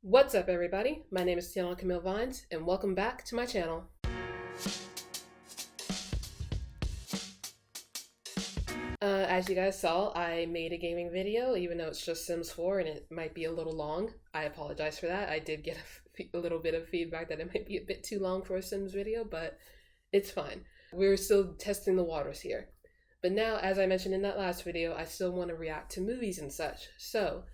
What's up, everybody? My name is Tiana Camille Vines, and welcome back to my channel. As you guys saw, I made a gaming video, even though it's just Sims 4 and it might be a little long. I apologize for that. I did get a little bit of feedback that it might be a bit too long for a Sims video, but it's fine. We're still testing the waters here. But now, as I mentioned in that last video, I still want to react to movies and such. So,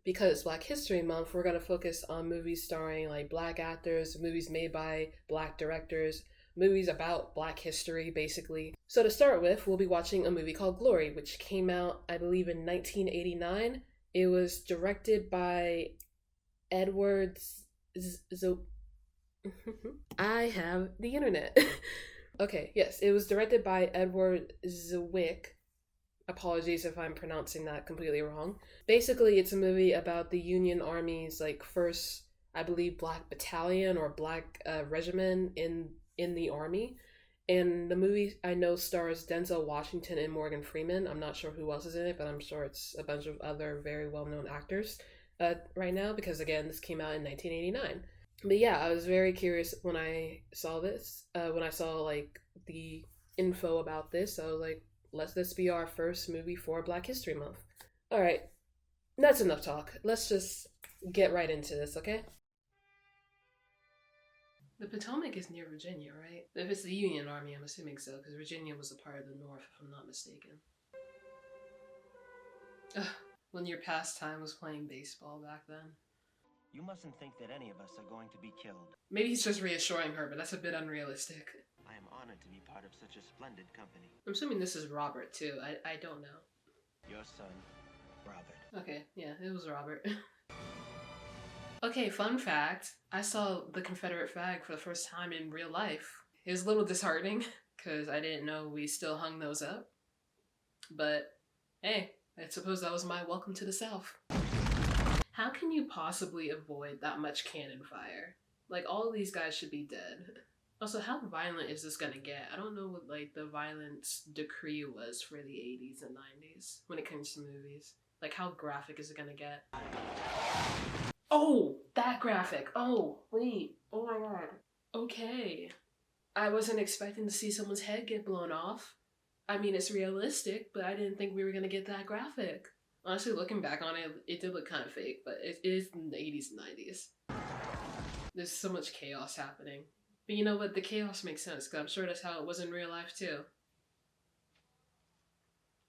because it's Black History Month, we're going to focus on movies starring like Black actors, movies made by Black directors, movies about Black history, basically. So to start with, we'll be watching a movie called Glory, which came out, I believe, in 1989. It was directed by Edward Zwick. I have the internet. Okay, yes, it was directed by Edward Zwick. Apologies if I'm pronouncing that completely wrong. Basically, it's a movie about the Union Army's first, I believe, Black battalion or Black regiment in the army. And the movie, I know, stars Denzel Washington and Morgan Freeman. I'm not sure who else is in it, but I'm sure it's a bunch of other very well-known actors right now, because again, this came out in 1989. But yeah, I was very curious when I saw this, when I saw the info about this. I was like, let this be our first movie for Black History Month. Alright, that's enough talk. Let's just get right into this, okay? The Potomac is near Virginia, right? If it's the Union Army, I'm assuming so, because Virginia was a part of the North, if I'm not mistaken. Ugh, when your pastime was playing baseball back then. You mustn't think that any of us are going to be killed. Maybe he's just reassuring her, but that's a bit unrealistic. I am honored to be part of such a splendid company. I'm assuming this is Robert, too. I don't know. Your son, Robert. Okay, yeah, it was Robert. Okay, fun fact. I saw the Confederate flag for the first time in real life. It was a little disheartening, because I didn't know we still hung those up. But, hey, I suppose that was my welcome to the South. How can you possibly avoid that much cannon fire? Like, all of these guys should be dead. Also, how violent is this gonna get? I don't know what, the violence decree was for the 80s and 90s when it comes to movies. Like, how graphic is it gonna get? Oh, that graphic. Oh, wait. Oh my god. Okay. I wasn't expecting to see someone's head get blown off. I mean, it's realistic, but I didn't think we were gonna get that graphic. Honestly, looking back on it, it did look kind of fake, but it is in the 80s and 90s. There's so much chaos happening. But you know what? The chaos makes sense, because I'm sure that's how it was in real life, too.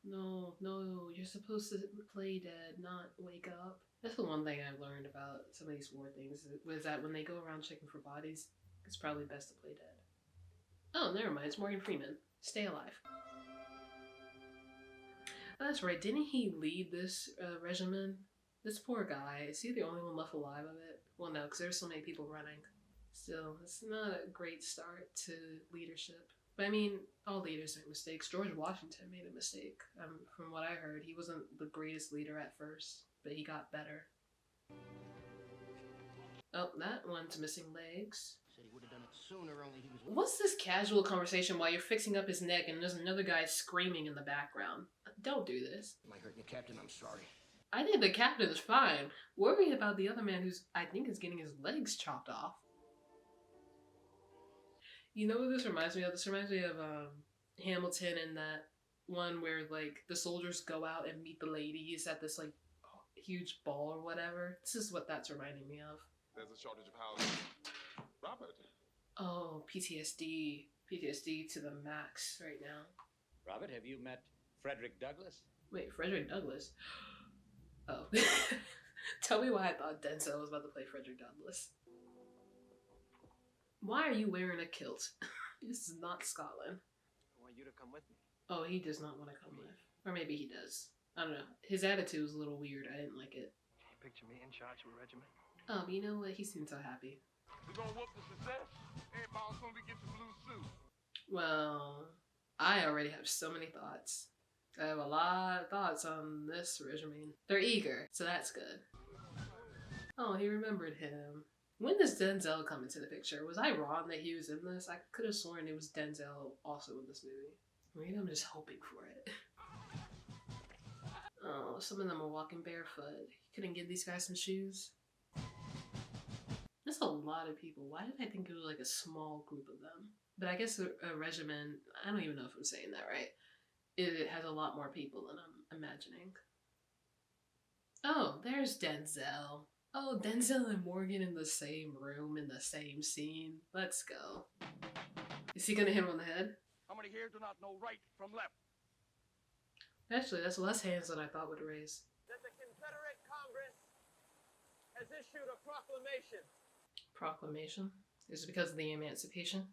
No, you're supposed to play dead, not wake up. That's the one thing I've learned about some of these war things, was that when they go around checking for bodies, it's probably best to play dead. Oh, never mind, it's Morgan Freeman. Stay alive. Oh, that's right, didn't he lead this regiment? This poor guy, is he the only one left alive of it? Well, no, because there's so many people running. Still, it's not a great start to leadership. But I mean, all leaders make mistakes. George Washington made a mistake. From what I heard, he wasn't the greatest leader at first, but he got better. Oh, that one's missing legs. Said he would have done it sooner, only he was... What's this casual conversation while you're fixing up his neck and there's another guy screaming in the background? Don't do this. Am I hurting you, Captain? I'm sorry. I think the captain is fine. Worried about the other man who's, I think, is getting his legs chopped off. You know what this reminds me of? This reminds me of Hamilton and that one where the soldiers go out and meet the ladies at this huge ball or whatever. This is what that's reminding me of. There's a shortage of housing. Robert. Oh, PTSD. PTSD to the max right now. Robert, have you met Frederick Douglass? Wait, Frederick Douglass? Oh. Tell me why I thought Denzel was about to play Frederick Douglass. Why are you wearing a kilt? This is not Scotland. I want you to come with me. Oh, he does not want to come with. Or maybe he does. I don't know. His attitude was a little weird. I didn't like it. Can you picture me in charge of a regiment? Oh, you know what? He seemed so happy. We're gonna whoop the success. Everybody soon to get the blue suit. Well, I already have so many thoughts. I have a lot of thoughts on this regiment. They're eager, so that's good. Oh, he remembered him. When does Denzel come into the picture? Was I wrong that he was in this? I could have sworn it was Denzel also in this movie. Maybe I'm just hoping for it. Oh, some of them are walking barefoot. You couldn't give these guys some shoes? That's a lot of people. Why did I think it was like a small group of them? But I guess a regiment, I don't even know if I'm saying that right. It has a lot more people than I'm imagining. Oh, there's Denzel. Oh, Denzel and Morgan in the same room, in the same scene. Let's go. Is he gonna hit him on the head? How many here do not know right from left? Actually, that's less hands than I thought would raise. That the Confederate Congress has issued a proclamation. Proclamation? Is it because of the emancipation?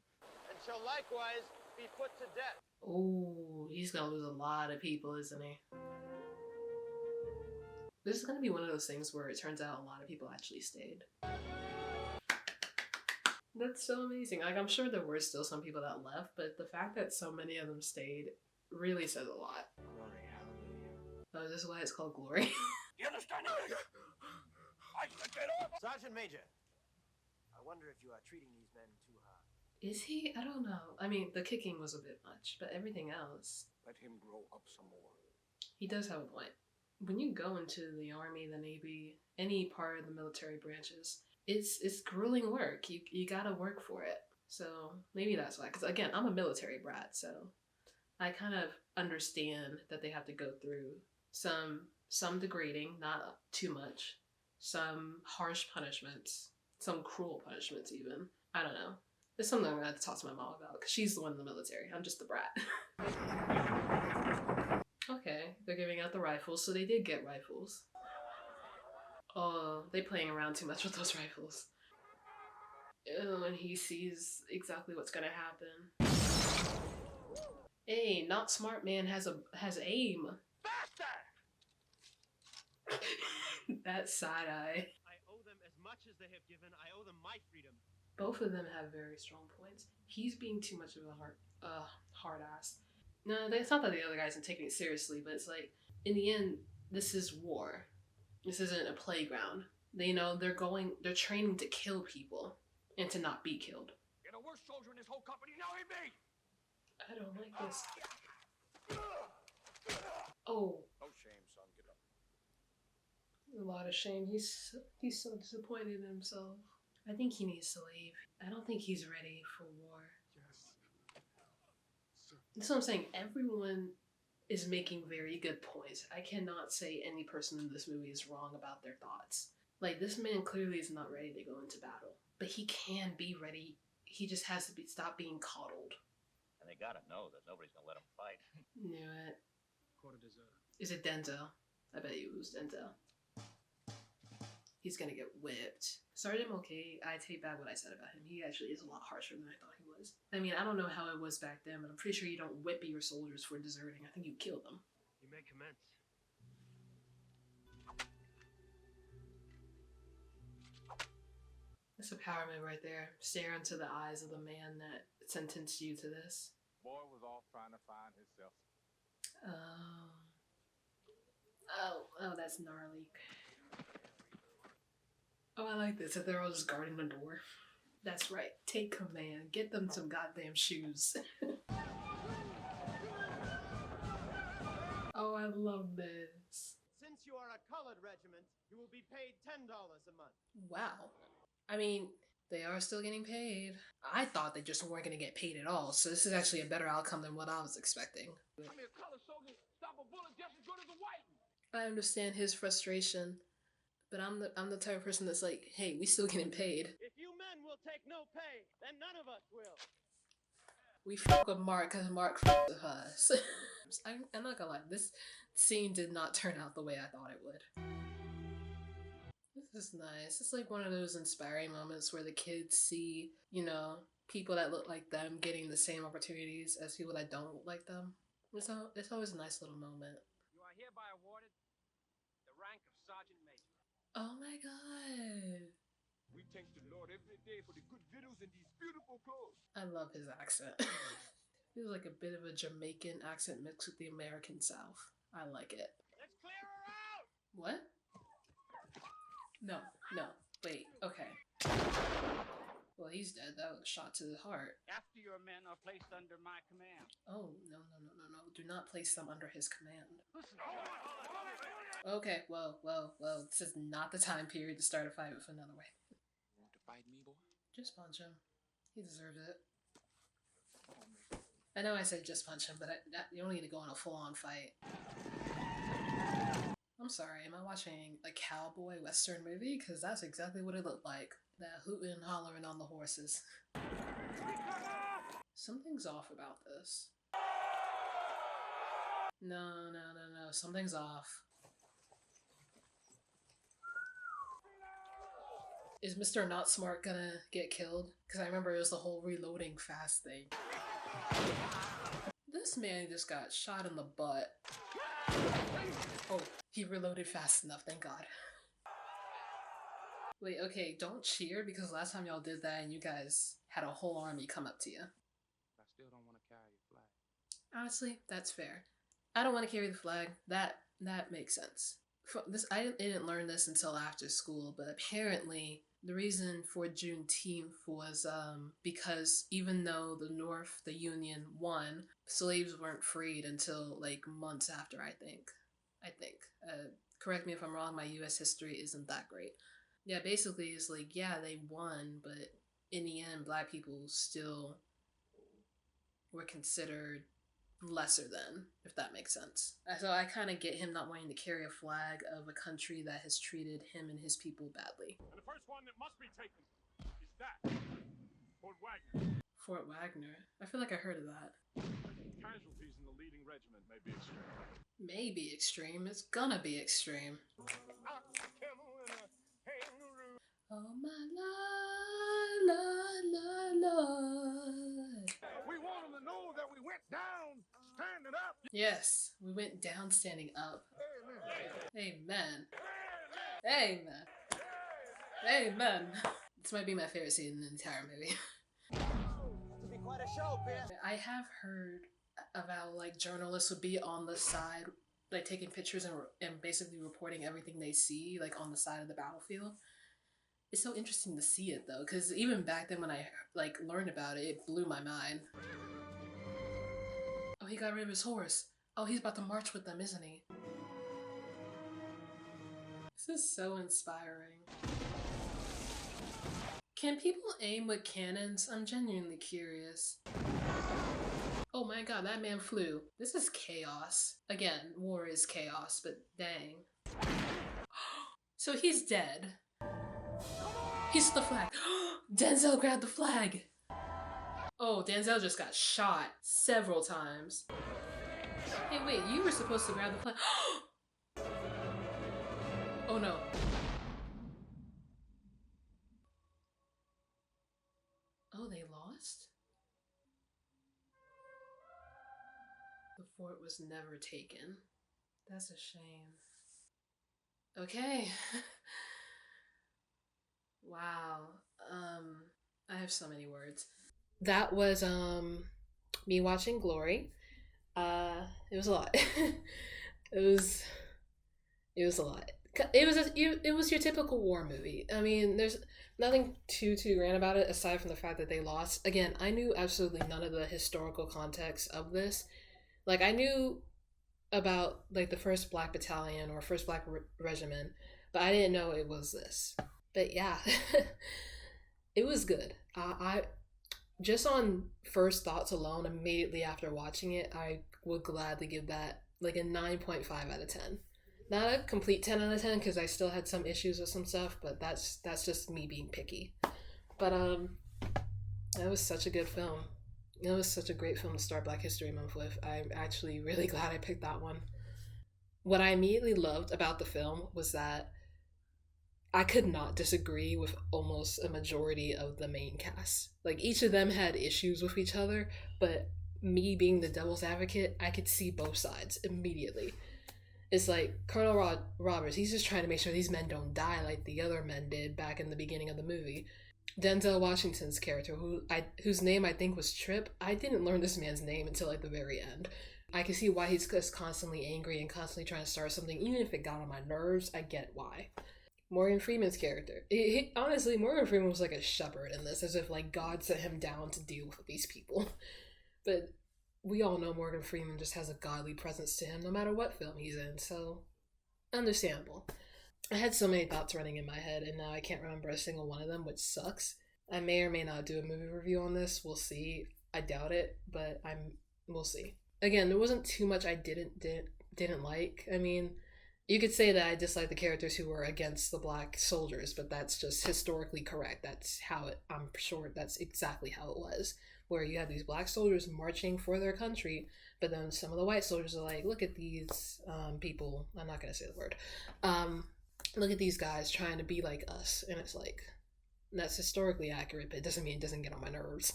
And shall likewise be put to death. Oh, he's gonna lose a lot of people, isn't he? This is gonna be one of those things where it turns out a lot of people actually stayed. That's so amazing. Like, I'm sure there were still some people that left, but the fact that so many of them stayed really says a lot. Glory, hallelujah. Oh, this is why it's called Glory. You understand? I said get off! Sergeant Major, I wonder if you are treating these men too hard. Is he? I don't know. I mean, the kicking was a bit much, but everything else... Let him grow up some more. He does have a point. When you go into the Army, the Navy, any part of the military branches, it's grueling work. You gotta work for it. So maybe that's why. Because again, I'm a military brat, so I kind of understand that they have to go through some degrading, not too much, some harsh punishments, some cruel punishments even. I don't know. It's something I'm gonna have to talk to my mom about because she's the one in the military. I'm just the brat. Okay, they're giving out the rifles, so they did get rifles. Oh, they playing around too much with those rifles. Oh, and he sees exactly what's gonna happen. Hey, not smart man has aim. Faster! That side eye. I owe them as much as they have given. I owe them my freedom. Both of them have very strong points. He's being too much of a hard ass. No, it's not that the other guy isn't taking it seriously, but it's like, in the end, this is war. This isn't a playground. They know they're training to kill people and to not be killed. You're the worst soldier in this whole company, now ain't me! I don't like this. Oh, No shame, son, get up. a lot of shame. He's so disappointed in himself. I think he needs to leave. I don't think he's ready for war. That's what I'm saying. Everyone is making very good points. I cannot say any person in this movie is wrong about their thoughts. Like, this man clearly is not ready to go into battle. But he can be ready. He just has to stop being coddled. And they gotta know that nobody's gonna let him fight. Knew it. Is it Denzel? I bet you it was Denzel. He's gonna get whipped. Sergeant Mulcahy, I take back what I said about him. He actually is a lot harsher than I thought he was. I mean, I don't know how it was back then, but I'm pretty sure you don't whip your soldiers for deserting. I think you kill them. You may commence. That's a power move right there. Stare into the eyes of the man that sentenced you to this. Boy was off trying to find himself. Oh, that's gnarly. Oh, I like this. That they're all just guarding the door. That's right. Take command. Get them some goddamn shoes. Oh, I love this. Since you are a colored regiment, you will be paid $10 a month. Wow. I mean, they are still getting paid. I thought they just weren't going to get paid at all, so this is actually a better outcome than what I was expecting. I mean, a colored soldier stop a bullet just as good as a white one. I understand his frustration, but I'm the type of person that's like, hey, we still getting paid. If you men will take no pay, then none of us will. We fuck with Mark because Mark fucked with us. I'm not gonna lie, this scene did not turn out the way I thought it would. This is nice. It's like one of those inspiring moments where the kids see, you know, people that look like them getting the same opportunities as people that don't look like them. It's always a nice little moment. You are hereby awarded the rank of Sergeant Major. Oh my god. We thank the Lord every day for the good videos and these beautiful clothes. I love his accent. Feels like a bit of a Jamaican accent mixed with the American South. I like it. Let's clear her out! What? No. Wait, okay. Well, he's dead. That was a shot to the heart. After your men are placed under my command. Oh, no. Do not place them under his command. Listen, Okay, well. This is not the time period to start a fight with another way. Want to fight me, boy? Just punch him. He deserves it. I know I said just punch him, but you don't need to go on a full-on fight. I'm sorry, am I watching a cowboy western movie? Because that's exactly what it looked like. That hooting and hollering on the horses. Something's off about this. No. Something's off. Is Mr. Not Smart gonna get killed? Because I remember it was the whole reloading fast thing. This man just got shot in the butt. Oh, he reloaded fast enough, thank God. Wait, okay, don't cheer because last time y'all did that and you guys had a whole army come up to you. I still don't want to carry your flag. Honestly, that's fair. I don't want to carry the flag. That makes sense. I didn't learn this until after school, but apparently the reason for Juneteenth was because even though the North, the Union, won, slaves weren't freed until like months after, I think. Correct me if I'm wrong, my US history isn't that great. Yeah, basically it's like, yeah, they won, but in the end, black people still were considered lesser than, if that makes sense. So I kind of get him not wanting to carry a flag of a country that has treated him and his people badly. And the first one that must be taken is that. Fort Wagner. Fort Wagner? I feel like I heard of that. Casualties in the leading regiment may be extreme. Maybe extreme. It's gonna be extreme. Oh my Lord. We want them to know that we went down standing up. Yes, we went down standing up. Amen. Amen. Amen. This might be my favorite scene in the entire movie. To be quite a show, Ben. I have heard about like journalists would be on the side, like taking pictures and basically reporting everything they see, like on the side of the battlefield. It's so interesting to see it though, because even back then when I like learned about it, it blew my mind. Oh, he got rid of his horse. Oh, he's about to march with them, isn't he? This is so inspiring. Can people aim with cannons? I'm genuinely curious. Oh my god, that man flew. This is chaos. Again, war is chaos, but dang. So he's dead. He's the flag. Denzel grabbed the flag. Oh, Denzel just got shot several times. Hey, wait, you were supposed to grab the flag. Oh no. Oh, they lost? The fort was never taken. That's a shame. Okay. Wow. I have so many words. That was me watching Glory. It was a lot. it was a lot. It was your typical war movie. I mean, there's nothing too grand about it aside from the fact that they lost. Again, I knew absolutely none of the historical context of this. Like, I knew about like the 1st Black Battalion or 1st Black Regiment, but I didn't know it was this. But yeah, it was good. I just on first thoughts alone, immediately after watching it, I would gladly give that like a 9.5 out of 10. Not a complete 10 out of 10 because I still had some issues with some stuff, but that's just me being picky. But that was such a good film. It was such a great film to start Black History Month with. I'm actually really glad I picked that one. What I immediately loved about the film was that I could not disagree with almost a majority of the main cast. Like, each of them had issues with each other, but me being the devil's advocate, I could see both sides immediately. It's like Colonel Roberts, he's just trying to make sure these men don't die like the other men did back in the beginning of the movie. Denzel Washington's character, whose name I think was Trip, I didn't learn this man's name until like the very end. I can see why he's just constantly angry and constantly trying to start something, even if it got on my nerves. I get why. Morgan Freeman's character. Honestly, Morgan Freeman was like a shepherd in this, as if like God sent him down to deal with these people. But we all know Morgan Freeman just has a godly presence to him no matter what film he's in, so understandable. I had so many thoughts running in my head, and now I can't remember a single one of them, which sucks. I may or may not do a movie review on this. We'll see. I doubt it, but we'll see. Again, there wasn't too much I didn't like. I mean, you could say that I dislike the characters who were against the black soldiers, but that's just historically correct. That's how I'm sure that's exactly how it was. Where you have these black soldiers marching for their country, but then some of the white soldiers are like, look at these people. I'm not going to say the word. Look at these guys trying to be like us. And it's like, that's historically accurate, but it doesn't mean it doesn't get on my nerves.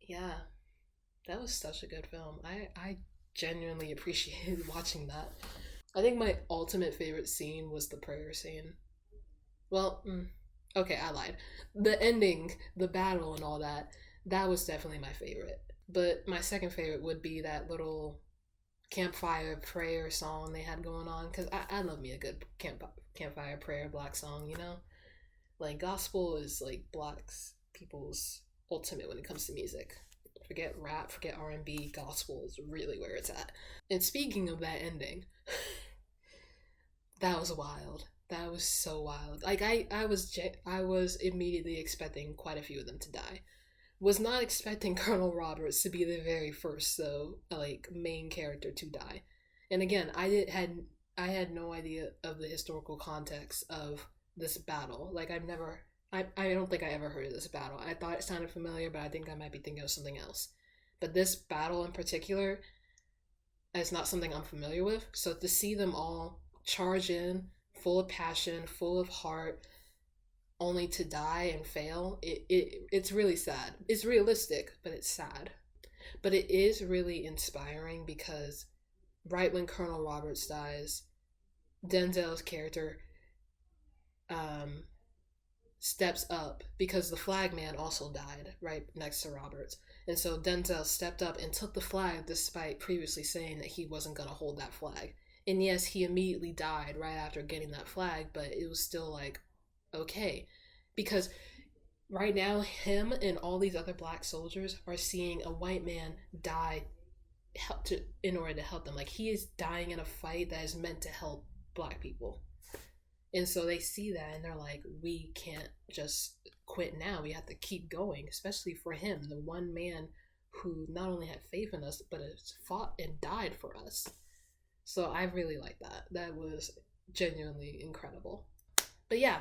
Yeah, that was such a good film. I genuinely appreciated watching that. I think my ultimate favorite scene was the prayer scene. Well, okay, I lied. The ending, the battle and all that, that was definitely my favorite. But my second favorite would be that little campfire prayer song they had going on, because I love me a good campfire prayer black song, you know? Like, gospel is like blacks people's ultimate when it comes to music. Forget rap, forget R&B, gospel is really where it's at. And speaking of that ending, that was wild. That was so wild. Like, I was immediately expecting quite a few of them to die. Was not expecting Colonel Roberts to be the very first, though, like, main character to die. And again, I had no idea of the historical context of this battle. Like, I don't think I ever heard of this battle. I thought it sounded familiar, but I think I might be thinking of something else. But this battle in particular is not something I'm familiar with. So to see them all charge in, full of passion, full of heart, only to die and fail, it's really sad. It's realistic, but it's sad. But it is really inspiring because right when Colonel Roberts dies, Denzel's character steps up because the flag man also died right next to Roberts. And so Denzel stepped up and took the flag despite previously saying that he wasn't going to hold that flag. And yes, he immediately died right after getting that flag, but it was still like, okay. Because right now, him and all these other black soldiers are seeing a white man die in order to help them. Like, he is dying in a fight that is meant to help black people. And so they see that and they're like, we can't just quit now. We have to keep going, especially for him, the one man who not only had faith in us, but has fought and died for us. So I really like that. That was genuinely incredible. But yeah,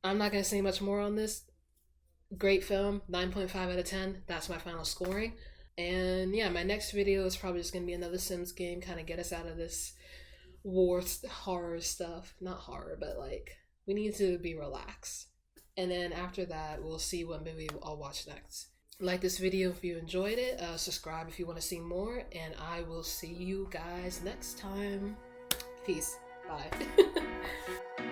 I'm not going to say much more on this. Great film, 9.5 out of 10. That's my final scoring. And yeah, my next video is probably just going to be another Sims game, kind of get us out of this war horror stuff. Not horror, but like, we need to be relaxed. And then after that, we'll see what movie I'll watch next. Like this video if you enjoyed it. Subscribe if you want to see more. And I will see you guys next time. Peace. Bye.